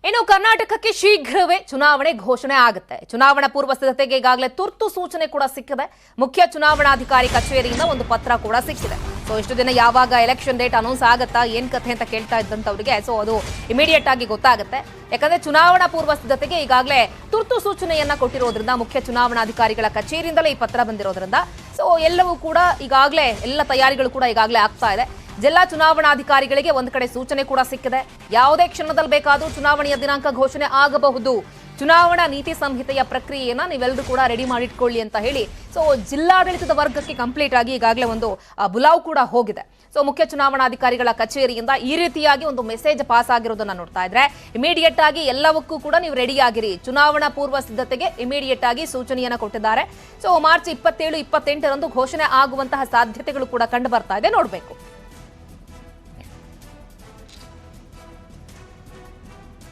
ಇನ್ನು ಕರ್ನಾಟಕಕ್ಕೆ ಶೀಘ್ರವೇ ಚುನಾವಣೆ ಘೋಷಣೆ ಆಗುತ್ತೆ. ಚುನಾವಣಾ ಪೂರ್ವ ಸಿದ್ಧತೆಗೆ ಈಗಾಗಲೇ ತುರ್ತು ಸೂಚನೆ ಕೂಡ ಸಿಕ್ಕಿದೆ. ಮುಖ್ಯ ಚುನಾವಣಾಧಿಕಾರಿ ಕಚೇರಿಯಿಂದ ಒಂದು ಪತ್ರ ಕೂಡ ಸಿಕ್ಕಿದೆ. ಸೊ ಇಷ್ಟು ದಿನ ಯಾವಾಗ ಎಲೆಕ್ಷನ್ ಡೇಟ್ ಅನೌನ್ಸ್ ಆಗುತ್ತಾ ಏನ್ ಕಥೆ ಅಂತ ಕೇಳ್ತಾ ಇದ್ದಂತವರಿಗೆ ಸೊ ಅದು ಇಮಿಡಿಯೇಟ್ ಆಗಿ ಗೊತ್ತಾಗುತ್ತೆ. ಯಾಕಂದ್ರೆ ಚುನಾವಣಾ ಪೂರ್ವ ಸಿದ್ಧತೆಗೆ ಈಗಾಗಲೇ ತುರ್ತು ಸೂಚನೆಯನ್ನ ಕೊಟ್ಟಿರೋದ್ರಿಂದ ಮುಖ್ಯ ಚುನಾವಣಾಧಿಕಾರಿಗಳ ಕಚೇರಿಯಿಂದಲೇ ಈ ಪತ್ರ ಬಂದಿರೋದ್ರಿಂದ ಸೊ ಎಲ್ಲವೂ ಕೂಡ ಈಗಾಗಲೇ ಎಲ್ಲ ತಯಾರಿಗಳು ಕೂಡ ಈಗಾಗಲೇ ಆಗ್ತಾ ಇದೆ. ಜಿಲ್ಲಾ ಚುನಾವಣಾಧಿಕಾರಿಗಳಿಗೆ ಒಂದು ಕಡೆ ಸೂಚನೆ ಕೂಡ ಸಿಕ್ಕಿದೆ. ಯಾವುದೇ ಕ್ಷಣದಲ್ಲಿ ಬೇಕಾದರೂ ಚುನಾವಣೆಯ ದಿನಾಂಕ ಘೋಷಣೆ ಆಗಬಹುದು. ಚುನಾವಣಾ ನೀತಿ ಸಂಹಿತೆಯ ಪ್ರಕ್ರಿಯೆಯನ್ನ ನೀವೆಲ್ಲರೂ ಕೂಡ ರೆಡಿ ಮಾಡಿಟ್ಕೊಳ್ಳಿ ಅಂತ ಹೇಳಿ ಸೊ ಜಿಲ್ಲಾಡಳಿತದ ವರ್ಗಕ್ಕೆ ಕಂಪ್ಲೀಟ್ ಆಗಿ ಈಗಾಗಲೇ ಒಂದು ಬುಲಾವ್ ಕೂಡ ಹೋಗಿದೆ. ಸೊ ಮುಖ್ಯ ಚುನಾವಣಾಧಿಕಾರಿಗಳ ಕಚೇರಿಯಿಂದ ಈ ರೀತಿಯಾಗಿ ಒಂದು ಮೆಸೇಜ್ ಪಾಸ್ ಆಗಿರೋದನ್ನ ನೋಡ್ತಾ ಇದ್ರೆ ಇಮಿಡಿಯೇಟ್ ಆಗಿ ಎಲ್ಲವಕ್ಕೂ ಕೂಡ ನೀವು ರೆಡಿ ಆಗಿರಿ. ಚುನಾವಣಾ ಪೂರ್ವ ಸಿದ್ಧತೆಗೆ ಇಮಿಡಿಯೇಟ್ ಆಗಿ ಸೂಚನೆಯನ್ನ ಕೊಟ್ಟಿದ್ದಾರೆ. ಸೊ ಮಾರ್ಚ್ 27, 28ರಂದು ಘೋಷಣೆ ಆಗುವಂತಹ ಸಾಧ್ಯತೆಗಳು ಕೂಡ ಕಂಡು ಬರ್ತಾ ಇದೆ. ನೋಡಬೇಕು.